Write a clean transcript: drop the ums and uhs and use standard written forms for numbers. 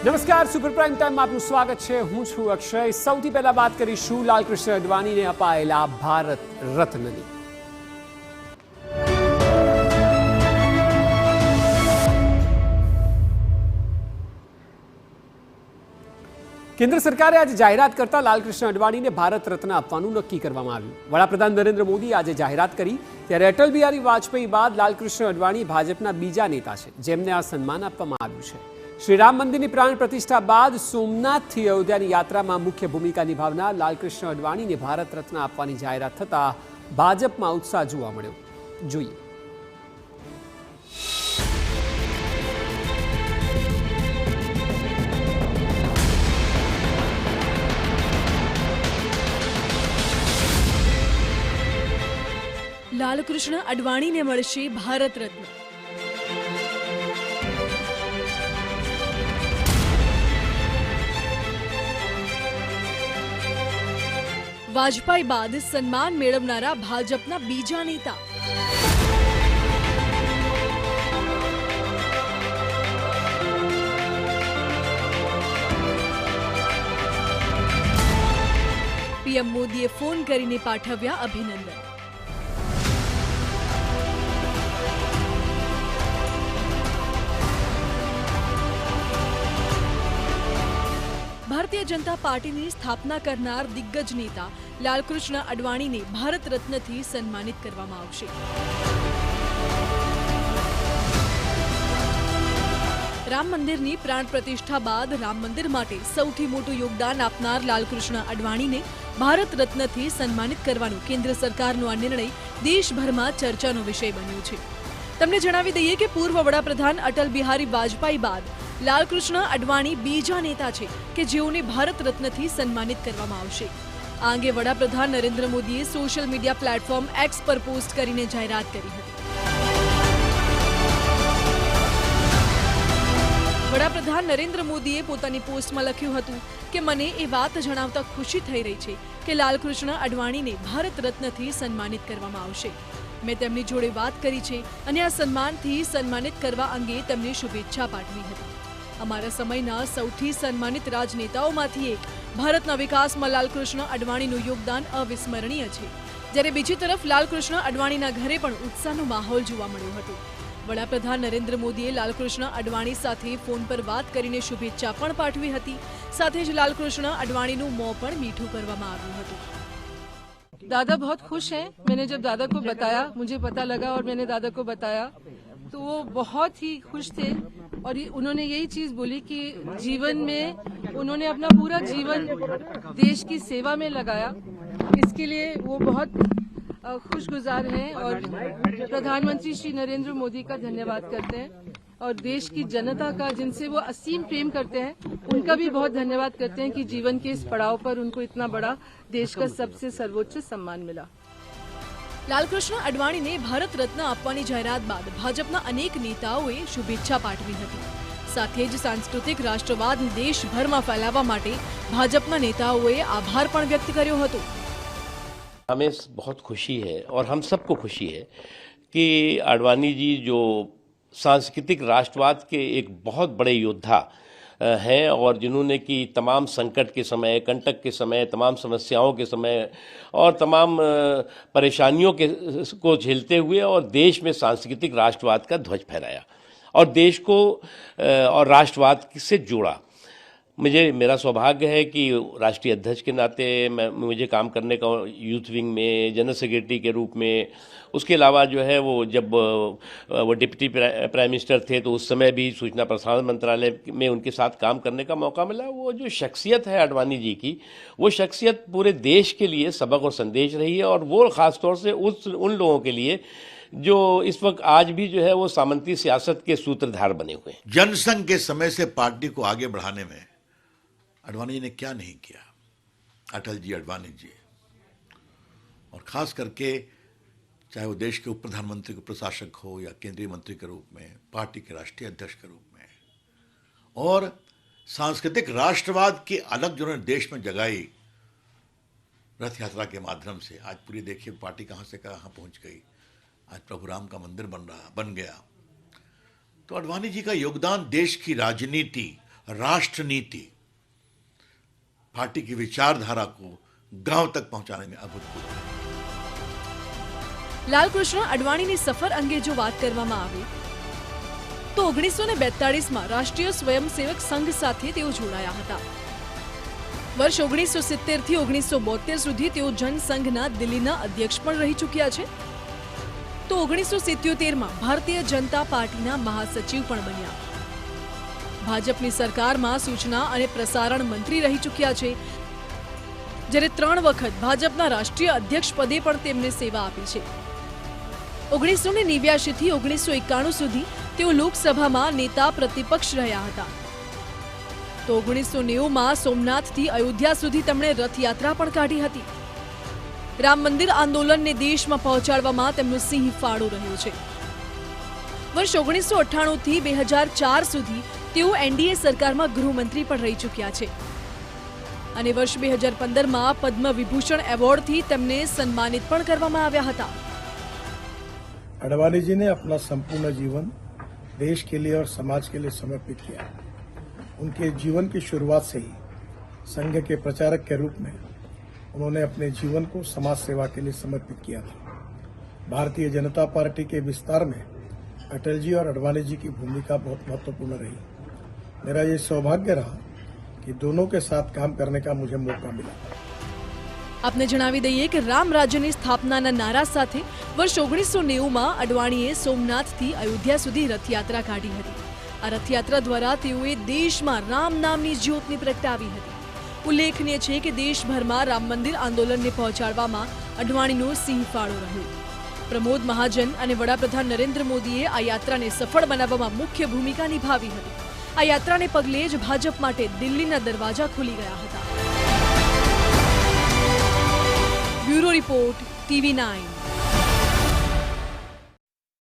નમસ્કાર, super prime ટાઈમમાં આપનું સ્વાગત છે. હું છું અક્ષય. સૌથી પહેલા વાત કરીશું લાલકૃષ્ણ અડવાણીને અપાયેલા ભારત રત્નની. કેન્દ્ર સરકારે આજે જાહેરાત કરતા લાલકૃષ્ણ અડવાણીને ભારત રત્ન આપવાનું નક્કી કરવામાં આવ્યું. વડાપ્રધાન નરેન્દ્ર મોદી આજે જાહેરાત કરી ત્યારે અટલ બિહારી વાજપેયી બાદ લાલકૃષ્ણ અડવાણી ભાજપના બીજા નેતા છે જેમને આ સન્માન આપવામાં આવ્યું છે. શ્રી રામ મંદિરની પ્રાણ પ્રતિષ્ઠા બાદ સોમનાથથી અયોધ્યાની યાત્રામાં મુખ્ય ભૂમિકા નિભાવનાર લાલકૃષ્ણ અડવાણીને ભારત રત્ન આપવાની જાહેરાત થતાં ભાજપમાં ઉત્સાહ જોવા મળ્યો. જોઈએ. લાલકૃષ્ણ અડવાણીને મળશે ભારત રત્ન. વાજપેયી બાદ સન્માન મેળવનારા ભાજપના બીજા નેતા. પીએમ મોદીએ ફોન કરીને પાઠવ્યા અભિનંદન. ભારતીય જનતા પાર્ટીની સ્થાપના કરનાર દિગ્ગજ નેતા લાલકૃષ્ણ અડવાણીને ભારત રત્નથી સન્માનિત કરવામાં આવશે. રામ મંદિરની પ્રાણ પ્રતિષ્ઠા બાદ રામ મંદિર માટે સૌથી મોટું યોગદાન આપનાર લાલકૃષ્ણ અડવાણીને ભારત રત્નથી સન્માનિત કરવાનો કેન્દ્ર સરકારનો આ નિર્ણય દેશભરમાં ચર્ચાનો વિષય બન્યો છે. તમને જણાવી દઈએ કે પૂર્વ વડાપ્રધાન અટલ બિહારી વાજપેયી બાદ લાલકૃષ્ણ અડવાણી બીજા નેતા છે કે જેઓને ભારત રત્નથી સન્માનિત કરવામાં આવશે. આ અંગે વડાપ્રધાન નરેન્દ્ર મોદીએ સોશિયલ મીડિયા પ્લેટફોર્મ એક્સ પર પોસ્ટ કરીને જાહેરાત કરી હતી. વડાપ્રધાન નરેન્દ્ર મોદીએ પોતાની પોસ્ટમાં લખ્યું હતું કે મને એ વાત જણાવતા ખુશી થઈ રહી છે કે લાલકૃષ્ણ અડવાણીને ભારત રત્નથી સન્માનિત કરવામાં આવશે. મેં તેમની જોડે વાત કરી છે અને આ સન્માનથી સન્માનિત કરવા અંગે તેમને શુભેચ્છા પાઠવી હતી. અમારા સમયના સૌથી સન્માનિત રાજનેતાઓમાંથી એક ભારતના વિકાસમાં લાલકૃષ્ણ અડવાણીનું યોગદાન અવિસ્મરણીય છે. જ્યારે બીજી તરફ લાલકૃષ્ણ અડવાણીના ઘરે પણ ઉત્સાહનો માહોલ જોવા મળ્યો હતો. વડાપ્રધાન નરેન્દ્ર મોદીએ લાલકૃષ્ણ અડવાણી સાથે ફોન પર વાત કરીને શુભેચ્છા પણ પાઠવી હતી. સાથે જ લાલકૃષ્ણ અડવાણીનું મોં પણ મીઠું કરવામાં આવ્યું હતું. दादा बहुत खुश हैं. मैंने जब दादा को बताया, मुझे पता लगा और मैंने दादा को बताया तो वो बहुत ही खुश थे और उन्होंने यही चीज बोली कि जीवन में उन्होंने अपना पूरा जीवन देश की सेवा में लगाया. इसके लिए वो बहुत खुशगुजार हैं और प्रधानमंत्री श्री नरेंद्र मोदी का धन्यवाद करते हैं और देश की जनता का जिनसे वो असीम प्रेम करते हैं उनका भी बहुत धन्यवाद करते हैं कि जीवन के इस पड़ाव पर उनको इतना बड़ा देश का सबसे सर्वोच्च सम्मान मिला. લાલકૃષ્ણ અડવાણીને ભારત રત્ન આપવાની જાહેરાત બાદ ભાજપના અનેક નેતાઓએ શુભેચ્છા પાઠવી હતી. સાથે જ સાંસ્કૃતિક રાષ્ટ્રવાદને દેશભરમાં ફેલાવવા માટે ભાજપના नेताओं आभार પણ વ્યક્ત કર્યો હતો. हमें बहुत खुशी है और हम सबको खुशी है कि अडवाणी जी जो सांस्कृतिक राष्ट्रवाद के एक बहुत बड़े योद्धा हैं और जिन्होंने कि तमाम संकट के समय, कंटक के समय, तमाम समस्याओं के समय और तमाम परेशानियों को झेलते हुए और देश में सांस्कृतिक राष्ट्रवाद का ध्वज फहराया और देश को और राष्ट्रवाद से जोड़ा. मेरा सौभाग्य है कि राष्ट्रीय अध्यक्ष के नाते मुझे काम करने का यूथ विंग में जनरल सेक्रेटरी के रूप में, उसके अलावा जो है वो जब वो डिप्टी प्राइम मिनिस्टर थे तो उस समय भी सूचना प्रसारण मंत्रालय में उनके साथ काम करने का मौका मिला. वो जो शख्सियत है अडवाणी जी की, वो शख्सियत पूरे देश के लिए सबक और संदेश रही है और वो ख़ासतौर से उन लोगों के लिए जो इस वक्त आज भी जो है वो सामंती सियासत के सूत्रधार बने हुए हैं. जनसंघ के समय से पार्टी को आगे बढ़ाने में अडवाणी जी ने क्या नहीं किया. अटल जी, अडवाणी जी, और खास करके चाहे वो देश के उप प्रधानमंत्री के प्रशासक हो या केंद्रीय मंत्री के रूप में, पार्टी के राष्ट्रीय अध्यक्ष के रूप में, और सांस्कृतिक राष्ट्रवाद की अलग जो देश में जगाई रथ यात्रा के माध्यम से. आज पूरी देखिए पार्टी कहाँ से कहाँ पहुँच गई. आज प्रभु राम का मंदिर बन गया. तो अडवाणी जी का योगदान देश की राजनीति, राष्ट्र नीति, पार्टी की विचारधारा को गांव तक पहुंचाने में अभूतपूर्व है। લાલકૃષ્ણ અડવાણીની સફર અંગે જો વાત કરવામાં આવે તો 1942માં રાષ્ટ્રીય સ્વયંસેવક સંઘ સાથે તેઓ જોડાયા હતા. વર્ષ 1970 થી 1972 સુધી તેઓ જનસંઘના દિલ્હીના અધ્યક્ષ પણ રહી ચૂક્યા છે. તો 1977માં ભારતીય જનતા પાર્ટીના મહાસચિવ પણ બન્યા. ભાજપની સરકારમાં સૂચના અને પ્રસારણ મંત્રી રહી ચૂક્યા છે, જ્યારે 3 વખત ભાજપના રાષ્ટ્રીય અધ્યક્ષ પદે પણ તેમને સેવા આપી છે. 1989 થી 1991 સુધી તેઓ લોકસભામાં નેતા પ્રતિપક્ષ રહ્યા હતા. તો 1990માં સોમનાથથી અયોધ્યા સુધી તેમણે રથયાત્રા પણ કાઢી હતી. રામ મંદિર આંદોલનને દેશમાં પહોંચાડવામાં તેમનો સિંહ ફાળો રહ્યો છે. વર્ષ 1998 થી 2004 સુધી તેઓ એનડીએ સરકારમાં ગૃહમંત્રી પણ રહી ચૂક્યા છે અને વર્ષ 2015માં પદ્મ વિભૂષણ એવોર્ડથી તેમને સન્માનિત પણ કરવામાં આવ્યા હતા. अडवाणी जी ने अपना संपूर्ण जीवन देश के लिए और समाज के लिए समर्पित किया. उनके जीवन की शुरुआत से ही संघ के प्रचारक के रूप में उन्होंने अपने जीवन को समाज सेवा के लिए समर्पित किया था. भारतीय जनता पार्टी के विस्तार में अटल जी और अडवाणी जी की भूमिका बहुत महत्वपूर्ण रही. मेरा ये सौभाग्य रहा कि दोनों के साथ काम करने का मुझे मौका मिला. આપને જણાવી દઈએ કે રામ રાજ્યની સ્થાપનાના નારા સાથે વર્ષ 1990માં અડવાણીએ સોમનાથથી અયોધ્યા સુધી રથયાત્રા કાઢી હતી. આ રથયાત્રા દ્વારા તેઓએ દેશમાં રામ નામની જ્યોતને પ્રગટાવી હતી. ઉલ્લેખનીય છે કે દેશભરમાં રામ મંદિર આંદોલનને પહોંચાડવામાં અડવાણીનો સિંહ ફાળો રહ્યો. પ્રમોદ મહાજન અને વડાપ્રધાન નરેન્દ્ર મોદીએ આ યાત્રાને સફળ બનાવવામાં મુખ્ય ભૂમિકા નિભાવી હતી. આ યાત્રાને પગલે જ ભાજપ માટે દિલ્હીના દરવાજા ખુલી ગયા હતા. Bureau report, TV9.